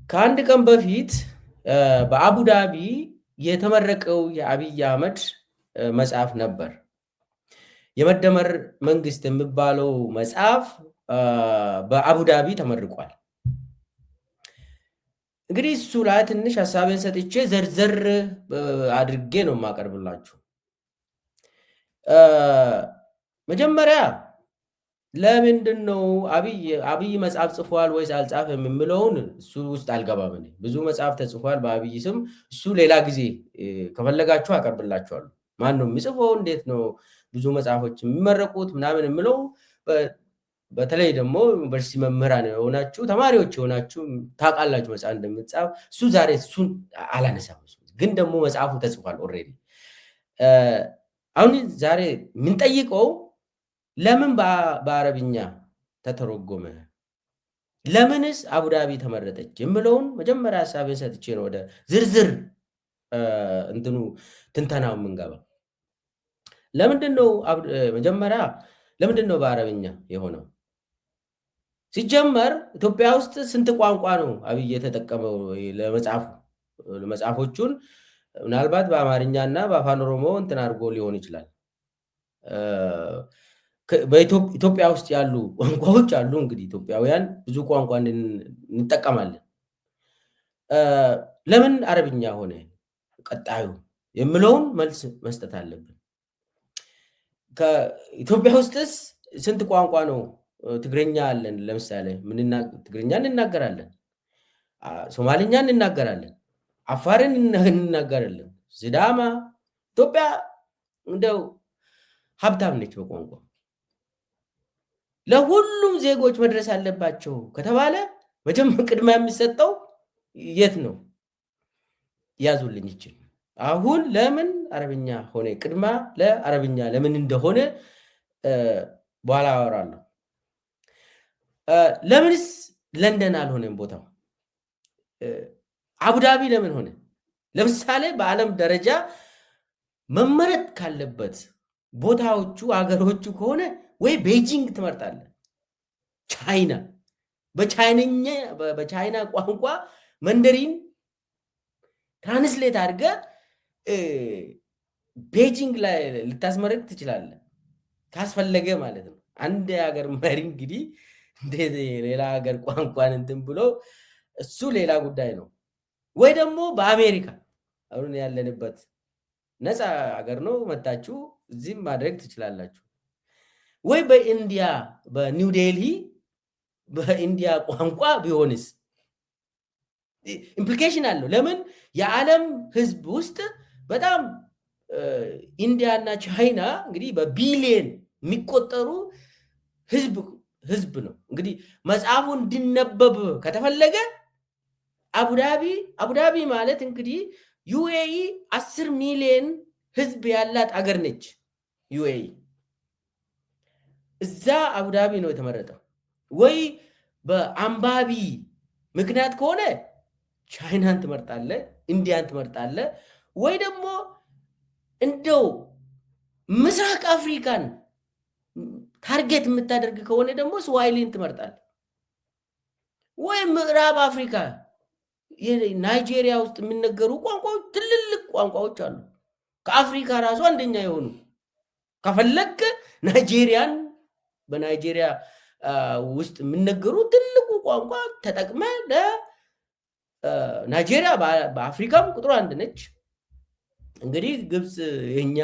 ከአንድ ቀን በፊት በአቡ ዳቢ የተመረቀው የአብይ አህመድ መጽሐፍ ነበር። የመደመር መንግስት የሚባለው መጽሐፍ በአቡ ዳቢ ተመርቋል። እንግዲህ እሱ ላይ ትንሽ ሀሳቤን ሰጥቼ ዘርዘር አድርጌ ነው የማቀርብላችሁ። መጀመሪያ ለምንድን ነው አብይ መጽሐፍ ጽፏል ወይስ አልጻፈም የሚለውን እሱ ውስጥ አልገባም። ብዙ መጽሐፍ ተጽፏል በአብይ ስም። እሱ ሌላ ጊዜ ከፈለጋችሁ አቀርብላችኋለሁ። ማን ነው የሚጽፈው፣ እንዴት ነው ብዙ መጽሐፎች የሚመረቁት ምናምን የሚለው በተለይ ደግሞ ዩኒቨርሲቲ መምህራን የሆናችሁ ተማሪዎች የሆናችሁ ታውቃላችሁ መጽሐፍ እንደምትጻፍ። እሱ ዛሬ እሱን አላነሳም፣ ግን ደግሞ መጽሐፉ ተጽፏል ኦልሬዲ። አሁን ዛሬ የምንጠይቀው ለምን በአረብኛ ተተረጎመ፣ ለምንስ አቡዳቢ ተመረጠች የምለውን መጀመሪያ ሀሳቤን ሰጥቼ ነው ወደ ዝርዝር እንትኑ ትንተናው የምንገባ። ለምንድን ነው መጀመሪያ ለምንድን ነው በአረብኛ የሆነው? ሲጀመር ኢትዮጵያ ውስጥ ስንት ቋንቋ ነው አብይ የተጠቀመው ለመጽሐፎቹን? ምናልባት በአማርኛ እና በአፋን ኦሮሞ እንትን አድርጎ ሊሆን ይችላል። በኢትዮጵያ ውስጥ ያሉ ቋንቋዎች አሉ። እንግዲህ ኢትዮጵያውያን ብዙ ቋንቋ እንጠቀማለን። ለምን አረብኛ ሆነ ቀጣዩ የምለውን መልስ መስጠት አለብን። ከኢትዮጵያ ውስጥስ ስንት ቋንቋ ነው? ትግርኛ አለን። ለምሳሌ ትግርኛ እንናገራለን፣ ሶማሊኛ እንናገራለን፣ አፋርን እንናገራለን፣ ሲዳማ። ኢትዮጵያ እንደው ሀብታም ነች በቋንቋ። ለሁሉም ዜጎች መድረስ አለባቸው ከተባለ መጀመሪያ ቅድሚያ የሚሰጠው የት ነው? ያዙልኝ ይችል። አሁን ለምን አረብኛ ሆነ? ቅድማ ለአረብኛ ለምን እንደሆነ በኋላ አወራለሁ። ለምንስ ለንደን አልሆነም ቦታው? አቡዳቢ ለምን ሆነ? ለምሳሌ በዓለም ደረጃ መመረጥ ካለበት ቦታዎቹ አገሮቹ ከሆነ ወይ ቤጂንግ ትመርጣለ፣ ቻይና በቻይና ቋንቋ መንደሪን ትራንስሌት አድርገ ቤጂንግ ላይ ልታስመረቅ ትችላለ ካስፈለገ ማለት ነው። አንድ ሀገር መሪ እንግዲህ እንዴት ሌላ ሀገር ቋንቋን እንትን ብሎ እሱ ሌላ ጉዳይ ነው። ወይ ደግሞ በአሜሪካ አሁን ያለንበት ነፃ ሀገር ነው፣ መታችሁ እዚህም ማድረግ ትችላላችሁ። ወይ በኢንዲያ በኒው ዴልሂ በኢንዲያ ቋንቋ ቢሆንስ ኢምፕሊኬሽን አለው። ለምን የዓለም ህዝብ ውስጥ በጣም ኢንዲያ እና ቻይና እንግዲህ በቢሊየን የሚቆጠሩ ህዝብ ነው። እንግዲህ መጽሐፉ እንዲነበብ ከተፈለገ አቡዳቢ ማለት እንግዲህ ዩኤኢ 10 ሚሊዮን ህዝብ ያላት አገር ነች። ዩኤኢ እዛ አቡዳቢ ነው የተመረጠው። ወይ በአንባቢ ምክንያት ከሆነ ቻይናን ትመርጣለ፣ ኢንዲያን ትመርጣለ። ወይ ደግሞ እንደው ምስራቅ አፍሪካን ታርጌት የምታደርግ ከሆነ ደግሞ ስዋሂሊን ትመርጣለ። ወይ ምዕራብ አፍሪካ ናይጄሪያ ውስጥ የሚነገሩ ቋንቋዎች ትልልቅ ቋንቋዎች አሉ፣ ከአፍሪካ ራሱ አንደኛ የሆኑ። ከፈለግ ናይጄሪያን በናይጄሪያ ውስጥ የሚነገሩ ትልቁ ቋንቋ ተጠቅመ ናይጄሪያ በአፍሪካም ቁጥሩ አንድ ነች። እንግዲህ ግብፅ የኛ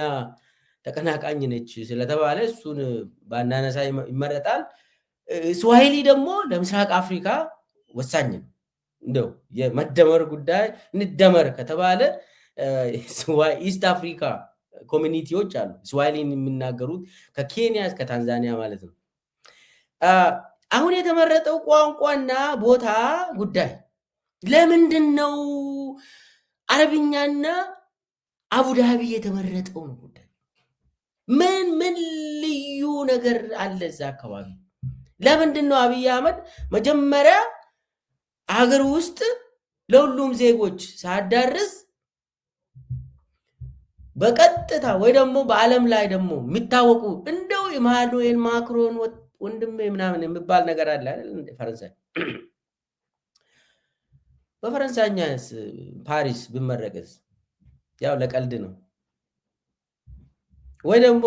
ተቀናቃኝ ነች ስለተባለ እሱን ባናነሳ ይመረጣል። ስዋሂሊ ደግሞ ለምስራቅ አፍሪካ ወሳኝ ነው። እንደው የመደመር ጉዳይ እንደመር ከተባለ ኢስት አፍሪካ ኮሚኒቲዎች አሉ ስዋሂሊን የሚናገሩት ከኬንያ እስከ ታንዛኒያ ማለት ነው። አሁን የተመረጠው ቋንቋና ቦታ ጉዳይ ለምንድን ነው አረብኛና አቡዳቢ የተመረጠው ነው ጉዳይ? ምን ልዩ ነገር አለ እዛ አካባቢ? ለምንድን ነው አብይ አህመድ መጀመሪያ አገር ውስጥ ለሁሉም ዜጎች ሳዳርስ በቀጥታ ወይ ደግሞ በዓለም ላይ ደግሞ የሚታወቁ እንደው ኢማኑኤል ማክሮን ወንድም ምናምን የሚባል ነገር አለ አይደል? ፈረንሳይ በፈረንሳይኛስ ፓሪስ ብመረቅስ? ያው ለቀልድ ነው። ወይ ደግሞ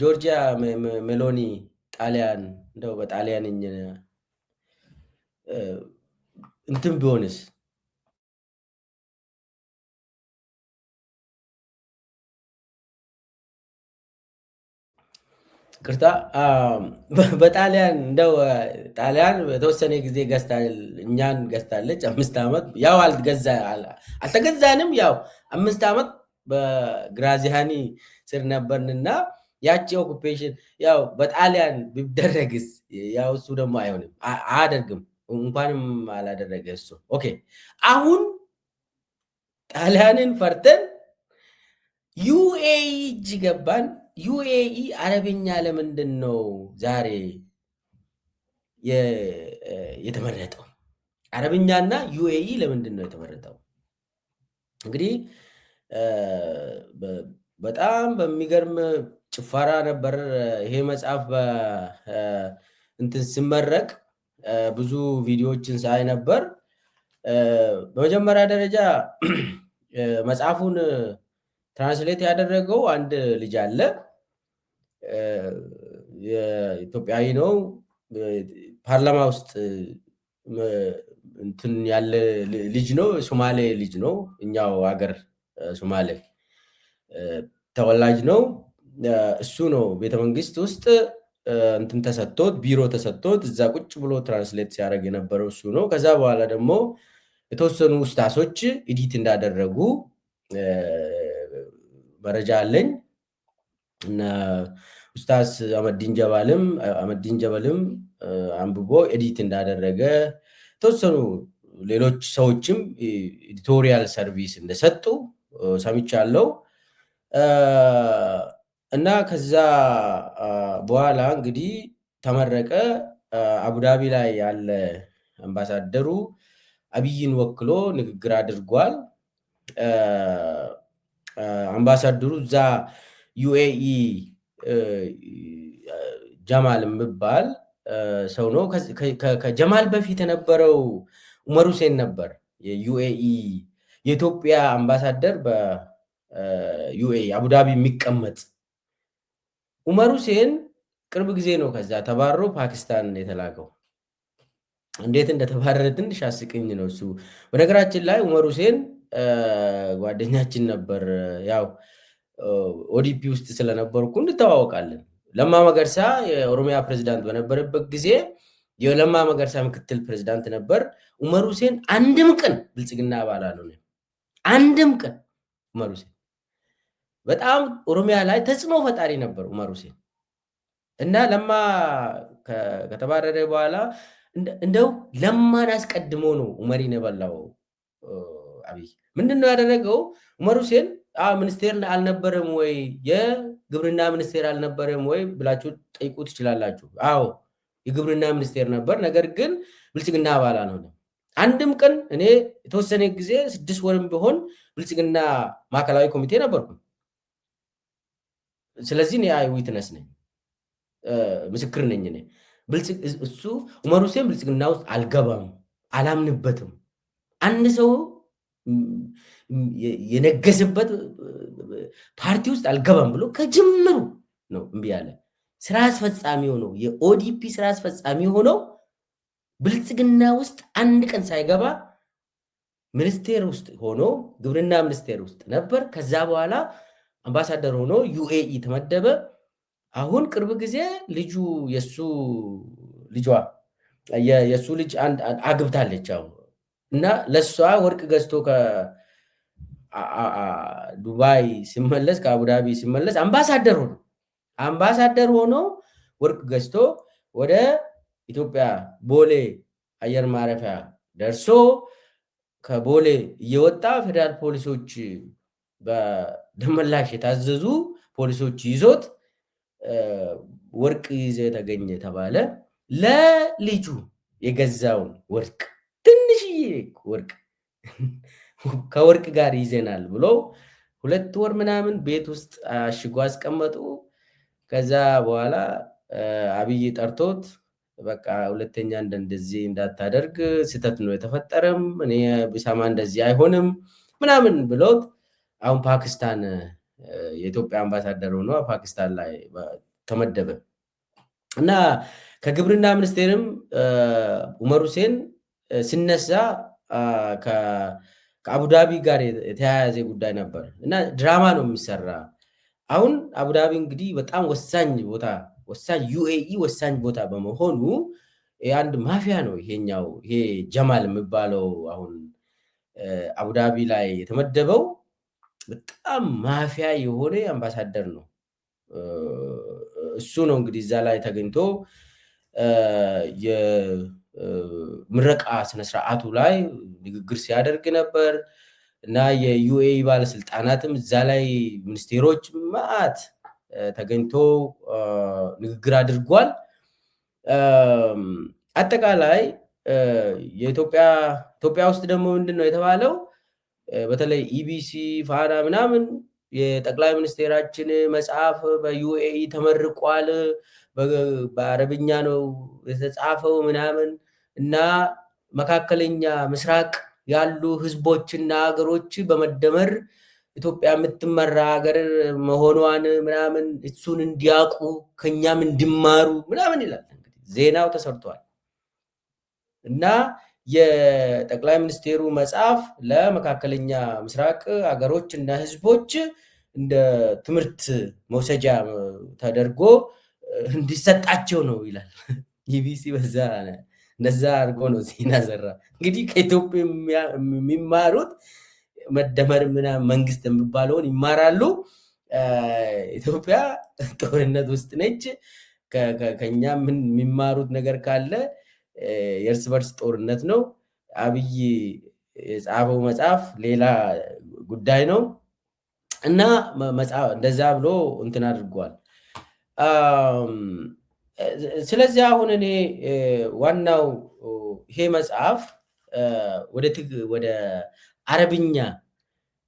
ጆርጂያ ሜሎኒ ጣሊያን እንደው በጣሊያንኝ እንትን ቢሆንስ? ቅርታ በጣሊያን እንደው ጣሊያን በተወሰነ ጊዜ እኛን ገዝታለች። 5 ዓመት ያው አልተገዛንም። ያው 5 ዓመት በግራዚያኒ ስር ነበርንና ያቺ ኦኩፔሽን ያው በጣሊያን ቢደረግስ? ያው እሱ ደግሞ አይሆንም፣ አያደርግም። እንኳንም አላደረገ እሱ። ኦኬ አሁን ጣሊያንን ፈርተን ዩኤኢ እጅ ገባን። ዩኤኢ አረብኛ ለምንድን ነው ዛሬ የተመረጠው? አረብኛና ዩኤኢ ለምንድን ነው የተመረጠው? እንግዲህ በጣም በሚገርም ጭፈራ ነበር ይሄ መጽሐፍ እንትን ሲመረቅ ብዙ ቪዲዮዎችን ሳይ ነበር። በመጀመሪያ ደረጃ መጽሐፉን ትራንስሌት ያደረገው አንድ ልጅ አለ። የኢትዮጵያዊ ነው። ፓርላማ ውስጥ እንትን ያለ ልጅ ነው። ሶማሌ ልጅ ነው። እኛው ሀገር ሶማሌ ተወላጅ ነው። እሱ ነው ቤተመንግስት ውስጥ እንትን ተሰጥቶት ቢሮ ተሰጥቶት እዛ ቁጭ ብሎ ትራንስሌት ሲያደርግ የነበረው እሱ ነው። ከዛ በኋላ ደግሞ የተወሰኑ ውስታሶች ኤዲት እንዳደረጉ መረጃ አለኝ እና ኡስታዝ አህመዲን ጀበልም አንብቦ ኤዲት እንዳደረገ የተወሰኑ ሌሎች ሰዎችም ኤዲቶሪያል ሰርቪስ እንደሰጡ ሰምቻለሁ። እና ከዛ በኋላ እንግዲህ ተመረቀ። አቡዳቢ ላይ ያለ አምባሳደሩ አብይን ወክሎ ንግግር አድርጓል። አምባሳደሩ እዛ ዩኤኢ ጀማል የሚባል ሰው ነው። ከጀማል በፊት የነበረው ኡመር ሁሴን ነበር የዩኤኢ የኢትዮጵያ አምባሳደር በዩኤኢ አቡዳቢ የሚቀመጥ። ኡመር ሁሴን ቅርብ ጊዜ ነው ከዛ ተባሮ ፓኪስታን የተላከው። እንዴት እንደተባረረ ትንሽ አስቅኝ ነው እሱ። በነገራችን ላይ ኡመር ሁሴን ጓደኛችን ነበር። ያው ኦዲፒ ውስጥ ስለነበርኩ እንተዋወቃለን። ለማ መገርሳ የኦሮሚያ ፕሬዝዳንት በነበረበት ጊዜ የለማ መገርሳ ምክትል ፕሬዝዳንት ነበር። ኡመር ሁሴን አንድም ቀን ብልጽግና አባል አልሆነም። አንድም ቀን ኡመር ሁሴን በጣም ኦሮሚያ ላይ ተጽዕኖ ፈጣሪ ነበር ኡመር ሁሴን እና ለማ ከተባረረ በኋላ እንደው ለማን አስቀድሞ ነው ኡመሪን የበላው አብይ። ምንድነው ያደረገው? ኡመር ሁሴን ሚኒስቴር አልነበረም ወይ የግብርና ሚኒስቴር አልነበረም ወይ ብላችሁ ጠይቁ ትችላላችሁ። አዎ የግብርና ሚኒስቴር ነበር። ነገር ግን ብልጽግና አባል አልሆነም። አንድም ቀን እኔ የተወሰነ ጊዜ 6 ወርም ቢሆን ብልጽግና ማዕከላዊ ኮሚቴ ነበርኩ። ስለዚህ እኔ አይ ዊትነስ ነኝ፣ ምስክር ነኝ። እኔ እሱ ኡመር ሁሴን ብልጽግና ውስጥ አልገባም፣ አላምንበትም፣ አንድ ሰው የነገሰበት ፓርቲ ውስጥ አልገባም ብሎ ከጅምሩ ነው እምቢ ያለ። ስራ አስፈጻሚ ሆኖ የኦዲፒ ስራ አስፈጻሚ ሆኖ ብልጽግና ውስጥ አንድ ቀን ሳይገባ ሚኒስቴር ውስጥ ሆኖ ግብርና ሚኒስቴር ውስጥ ነበር። ከዛ በኋላ አምባሳደር ሆኖ ዩኤኢ ተመደበ። አሁን ቅርብ ጊዜ የሱ ልጅ አግብታለች እና ለሷ ወርቅ ገዝቶ ከዱባይ ሲመለስ ከአቡዳቢ ሲመለስ አምባሳደር ሆኖ ወርቅ ገዝቶ ወደ ኢትዮጵያ ቦሌ አየር ማረፊያ ደርሶ ከቦሌ እየወጣ ፌደራል ፖሊሶች በደመላሽ የታዘዙ ፖሊሶች ይዞት ወርቅ ይዘ ተገኘ ተባለ። ለልጁ የገዛውን ወርቅ ትንሽዬ ወርቅ ከወርቅ ጋር ይዘናል ብሎ 2 ወር ምናምን ቤት ውስጥ አሽጎ አስቀመጡ። ከዛ በኋላ አብይ ጠርቶት በቃ ሁለተኛ እንደዚህ እንዳታደርግ ስተት ነው የተፈጠረም እኔ ብሰማ እንደዚህ አይሆንም ምናምን ብሎት አሁን ፓኪስታን የኢትዮጵያ አምባሳደር ሆኖ ፓኪስታን ላይ ተመደበ እና ከግብርና ሚኒስቴርም ኡመር ሁሴን ሲነሳ ከአቡዳቢ ጋር የተያያዘ ጉዳይ ነበር እና ድራማ ነው የሚሰራ። አሁን አቡዳቢ እንግዲህ በጣም ወሳኝ ቦታ ወሳኝ ዩኤኢ ወሳኝ ቦታ በመሆኑ አንድ ማፊያ ነው ይሄኛው ይሄ ጀማል የሚባለው አሁን አቡዳቢ ላይ የተመደበው በጣም ማፊያ የሆነ አምባሳደር ነው። እሱ ነው እንግዲህ እዛ ላይ ተገኝቶ የምረቃ ስነስርዓቱ ላይ ንግግር ሲያደርግ ነበር እና የዩኤኢ ባለስልጣናትም እዛ ላይ ሚኒስቴሮች ማአት ተገኝቶ ንግግር አድርጓል። አጠቃላይ ኢትዮጵያ ውስጥ ደግሞ ምንድነው የተባለው በተለይ ኢቢሲ ፋና ምናምን የጠቅላይ ሚኒስቴራችን መጽሐፍ በዩኤኢ ተመርቋል በአረብኛ ነው የተጻፈው ምናምን እና መካከለኛ ምስራቅ ያሉ ህዝቦችና ሀገሮች በመደመር ኢትዮጵያ የምትመራ ሀገር መሆኗን ምናምን እሱን እንዲያውቁ ከኛም እንዲማሩ ምናምን ይላል። እንግዲህ ዜናው ተሰርቷል እና የጠቅላይ ሚኒስቴሩ መጽሐፍ ለመካከለኛ ምስራቅ ሀገሮች እና ህዝቦች እንደ ትምህርት መውሰጃ ተደርጎ እንዲሰጣቸው ነው ይላል። ኢቢሲ በዛ እንደዛ አድርጎ ነው ዜና ዘራ። እንግዲህ ከኢትዮጵያ የሚማሩት መደመር ምናምን መንግስት የሚባለውን ይማራሉ። ኢትዮጵያ ጦርነት ውስጥ ነች። ከኛ ምን የሚማሩት ነገር ካለ የእርስ በርስ ጦርነት ነው። አብይ የጻፈው መጽሐፍ ሌላ ጉዳይ ነው እና መጽሐፍ እንደዛ ብሎ እንትን አድርጓል። ስለዚህ አሁን እኔ ዋናው ይሄ መጽሐፍ ወደ አረብኛ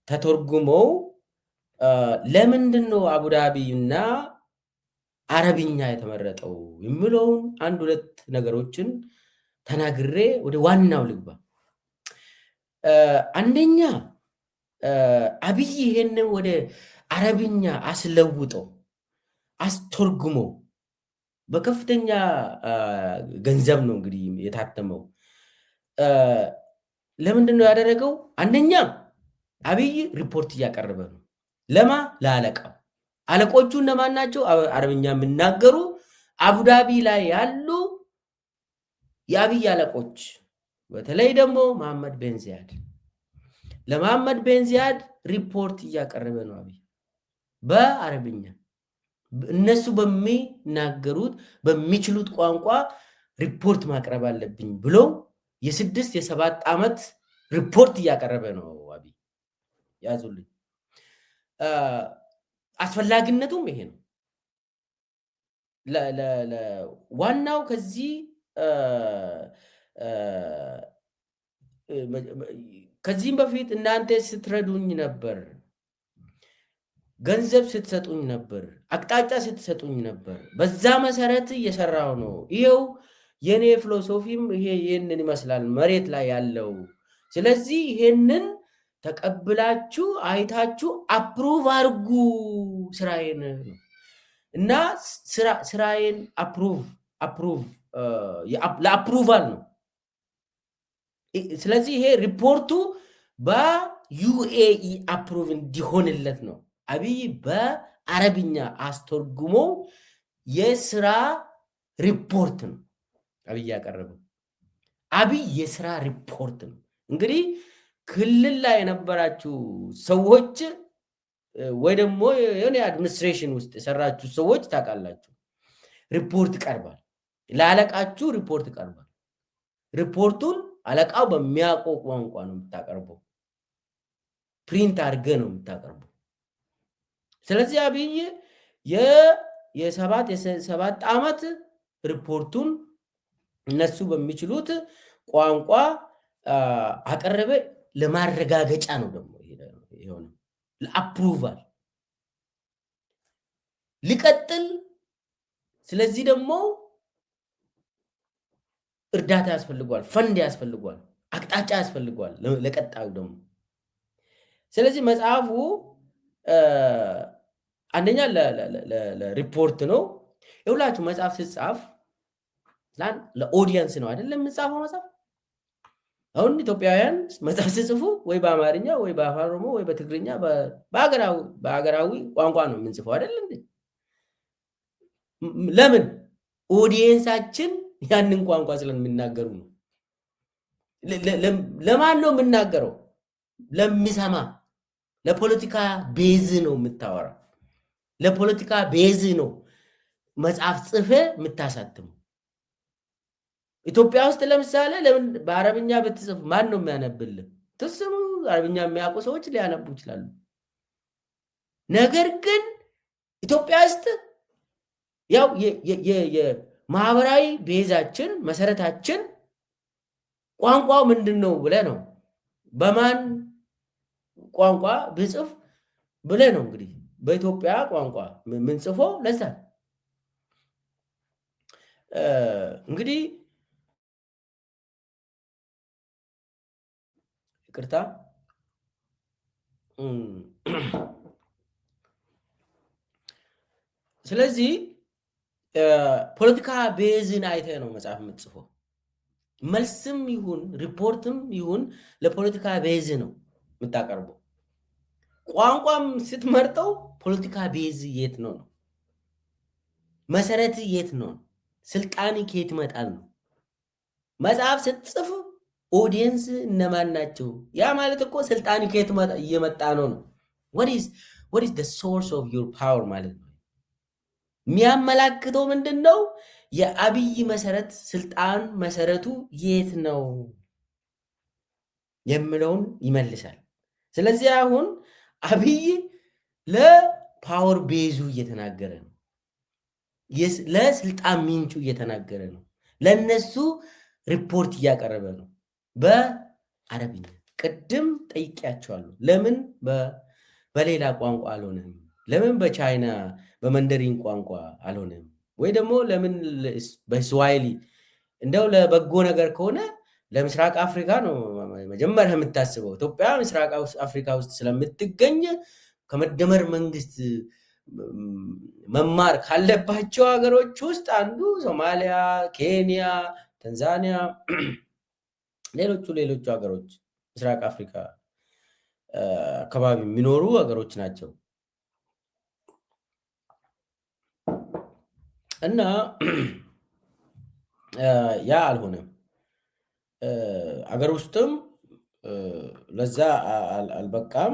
ተተርጉመው ለምንድን ነው አቡዳቢ እና አረብኛ የተመረጠው የሚለውን አንድ ሁለት ነገሮችን ተናግሬ ወደ ዋናው ልግባ። አንደኛ አብይ ይሄንን ወደ አረብኛ አስለውጠው አስተርጉሞ በከፍተኛ ገንዘብ ነው እንግዲህ የታተመው። ለምንድን ነው ያደረገው? አንደኛ አብይ ሪፖርት እያቀረበ ነው። ለማ ለአለቃው። አለቆቹ እነማን ናቸው? አረብኛ የሚናገሩ አቡዳቢ ላይ ያሉ የአብይ አለቆች፣ በተለይ ደግሞ መሐመድ ቤን ዚያድ። ለመሐመድ ቤን ዚያድ ሪፖርት እያቀረበ ነው አብይ በአረብኛ። እነሱ በሚናገሩት በሚችሉት ቋንቋ ሪፖርት ማቅረብ አለብኝ ብሎ የ6 የ7 ዓመት ሪፖርት እያቀረበ ነው አብይ። ያዙልኝ። አስፈላጊነቱም ይሄ ነው። ዋናው ከዚህም በፊት እናንተ ስትረዱኝ ነበር፣ ገንዘብ ስትሰጡኝ ነበር፣ አቅጣጫ ስትሰጡኝ ነበር። በዛ መሰረት እየሰራው ነው። ይሄው የኔ ፊሎሶፊም ይሄንን ይመስላል መሬት ላይ ያለው። ስለዚህ ይሄንን ተቀብላችሁ አይታችሁ አፕሩቭ አድርጉ ስራዬን እና ስራዬን ለአፕሩቫል ነው። ስለዚህ ይሄ ሪፖርቱ በዩኤኢ አፕሩቭ እንዲሆንለት ነው። አብይ በአረብኛ አስተርጉሞ የስራ ሪፖርት ነው አብይ ያቀረበው። አብይ የስራ ሪፖርት ነው። እንግዲህ ክልል ላይ የነበራችሁ ሰዎች ወይ ደግሞ የሆነ አድሚኒስትሬሽን ውስጥ የሰራችሁ ሰዎች ታውቃላችሁ። ሪፖርት ቀርባል፣ ለአለቃችሁ ሪፖርት ቀርባል። ሪፖርቱን አለቃው በሚያውቀው ቋንቋ ነው የምታቀርበው፣ ፕሪንት አድርገህ ነው የምታቀርበው። ስለዚህ አብይ የ7 ዓመት ሪፖርቱን እነሱ በሚችሉት ቋንቋ አቀረበ። ለማረጋገጫ ነው ደግሞ የሆነ ለአፕሩቫል ሊቀጥል። ስለዚህ ደግሞ እርዳታ ያስፈልጓል፣ ፈንድ ያስፈልጓል፣ አቅጣጫ ያስፈልጓል ለቀጣዩ ደግሞ። ስለዚህ መጽሐፉ አንደኛ ለሪፖርት ነው። የሁላችሁ መጽሐፍ ስጻፍ ለኦዲየንስ ነው አይደለም የምጻፈው መጽሐፍ። አሁን ኢትዮጵያውያን መጽሐፍ ሲጽፉ ወይ በአማርኛ ወይ በአፋን ኦሮሞ ወይ በትግርኛ በሀገራዊ ቋንቋ ነው የምንጽፈው አይደል እንዴ? ለምን? ኦዲየንሳችን ያንን ቋንቋ ስለሚናገሩ ነው። ለማን ነው የምናገረው? ለሚሰማ። ለፖለቲካ ቤዝ ነው የምታወራ። ለፖለቲካ ቤዝ ነው መጽሐፍ ጽፈ የምታሳትሙ። ኢትዮጵያ ውስጥ ለምሳሌ ለምን በአረብኛ ብትጽፍ ማን ነው የሚያነብልህ? ትስሙ አረብኛ የሚያውቁ ሰዎች ሊያነቡ ይችላሉ። ነገር ግን ኢትዮጵያ ውስጥ ያው የማህበራዊ ቤዛችን መሰረታችን ቋንቋው ምንድን ነው ብለህ ነው በማን ቋንቋ ብጽፍ ብለህ ነው እንግዲህ በኢትዮጵያ ቋንቋ ምንጽፈው። ለዛ እንግዲህ ይቅርታ ስለዚህ ፖለቲካ ቤዝን አይተህ ነው መጽሐፍ የምትጽፈው። መልስም ይሁን ሪፖርትም ይሁን ለፖለቲካ ቤዝ ነው የምታቀርበው። ቋንቋም ስትመርጠው ፖለቲካ ቤዝ የት ነው ነው፣ መሰረት የት ነው፣ ስልጣን ከየት ይመጣል ነው። መጽሐፍ ስትጽፍ ኦዲየንስ እነማን ናቸው? ያ ማለት እኮ ስልጣን ከየት እየመጣ ነው ነው። what is the source of your power ማለት ነው። የሚያመላክተው ምንድን ነው? የአብይ መሰረት ስልጣን መሰረቱ የት ነው የሚለውን ይመልሳል። ስለዚህ አሁን አብይ ለፓወር ቤዙ እየተናገረ ነው፣ ለስልጣን ምንጩ እየተናገረ ነው፣ ለነሱ ሪፖርት እያቀረበ ነው በአረብኛ። ቅድም ጠይቄያቸዋለሁ፣ ለምን በሌላ ቋንቋ አልሆነም? ለምን በቻይና በመንደሪን ቋንቋ አልሆነም? ወይ ደግሞ ለምን በስዋሂሊ? እንደው ለበጎ ነገር ከሆነ ለምስራቅ አፍሪካ ነው መጀመሪያ የምታስበው። ኢትዮጵያ ምስራቅ አፍሪካ ውስጥ ስለምትገኝ ከመደመር መንግስት መማር ካለባቸው ሀገሮች ውስጥ አንዱ ሶማሊያ፣ ኬንያ፣ ታንዛኒያ፣ ሌሎቹ ሀገሮች ምስራቅ አፍሪካ አካባቢ የሚኖሩ ሀገሮች ናቸው። እና ያ አልሆነም። አገር ውስጥም ለዛ አልበቃም።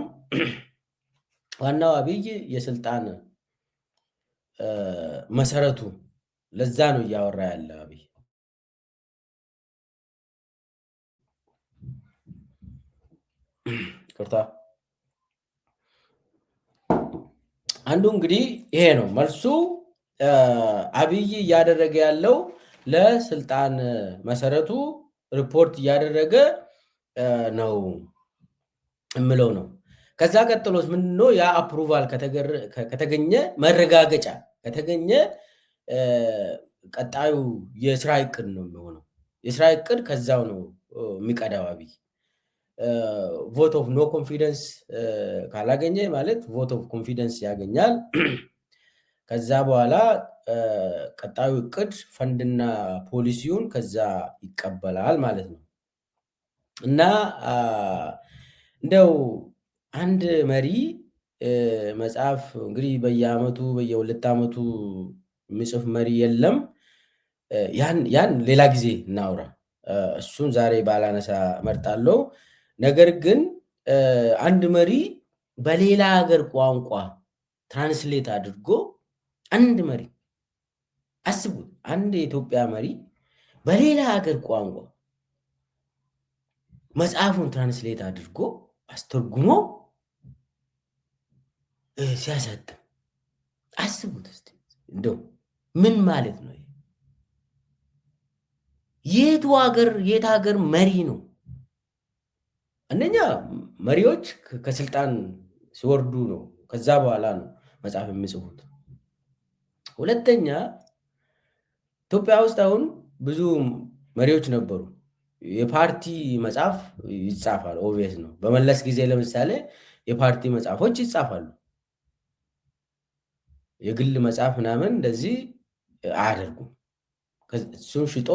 ዋናው አብይ የስልጣን መሰረቱ ለዛ ነው እያወራ ያለ አብይ። ቅርታ አንዱ እንግዲህ ይሄ ነው መልሱ። አብይ እያደረገ ያለው ለስልጣን መሰረቱ ሪፖርት እያደረገ ነው የምለው ነው። ከዛ ቀጥሎስ ምንድነው? ያ አፕሩቫል ከተገኘ መረጋገጫ ከተገኘ ቀጣዩ የስራ እቅድ ነው የሚሆነው። የስራ እቅድ ከዛው ነው የሚቀዳው። አብይ ቮት ኦፍ ኖ ኮንፊደንስ ካላገኘ ማለት ቮት ኦፍ ኮንፊደንስ ያገኛል። ከዛ በኋላ ቀጣዩ እቅድ ፈንድና ፖሊሲውን ከዛ ይቀበላል ማለት ነው። እና እንደው አንድ መሪ መጽሐፍ እንግዲህ በየአመቱ በየሁለት ዓመቱ የሚጽፍ መሪ የለም። ያን ሌላ ጊዜ እናውራ። እሱን ዛሬ ባላነሳ መርጣለሁ። ነገር ግን አንድ መሪ በሌላ ሀገር ቋንቋ ትራንስሌት አድርጎ አንድ መሪ አስቡት፣ አንድ የኢትዮጵያ መሪ በሌላ ሀገር ቋንቋ መጽሐፉን ትራንስሌት አድርጎ አስተርጉሞ ሲያሳትም አስቡት እስቲ። እንደው ምን ማለት ነው? የት ሀገር መሪ ነው? አንደኛ መሪዎች ከስልጣን ሲወርዱ ነው፣ ከዛ በኋላ ነው መጽሐፍ የሚጽፉት። ሁለተኛ ኢትዮጵያ ውስጥ አሁን ብዙ መሪዎች ነበሩ። የፓርቲ መጽሐፍ ይጻፋል። ኦብቪየስ ነው። በመለስ ጊዜ ለምሳሌ የፓርቲ መጽሐፎች ይጻፋሉ። የግል መጽሐፍ ምናምን እንደዚህ አያደርጉም። እሱን ሽጦ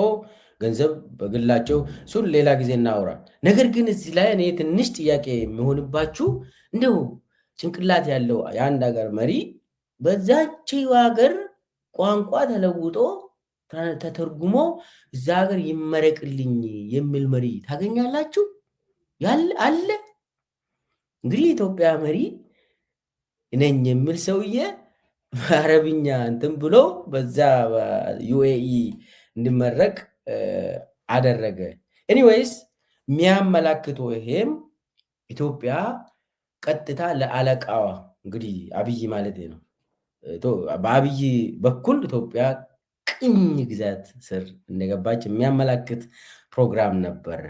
ገንዘብ በግላቸው እሱን ሌላ ጊዜ እናውራል። ነገር ግን እዚህ ላይ እኔ ትንሽ ጥያቄ የሚሆንባችሁ እንደው ጭንቅላት ያለው የአንድ ሀገር መሪ በዛችው ሀገር ቋንቋ ተለውጦ ተተርጉሞ እዛ ሀገር ይመረቅልኝ የሚል መሪ ታገኛላችሁ? አለ? እንግዲህ ኢትዮጵያ መሪ ነኝ የሚል ሰውዬ በአረብኛ እንትን ብሎ በዛ ዩኤኢ እንዲመረቅ አደረገ። ኤኒዌይስ የሚያመላክተው ይሄም ኢትዮጵያ ቀጥታ ለአለቃዋ እንግዲህ አብይ ማለት ነው፣ በአብይ በኩል ኢትዮጵያ ቅኝ ግዛት ስር እንደገባች የሚያመላክት ፕሮግራም ነበር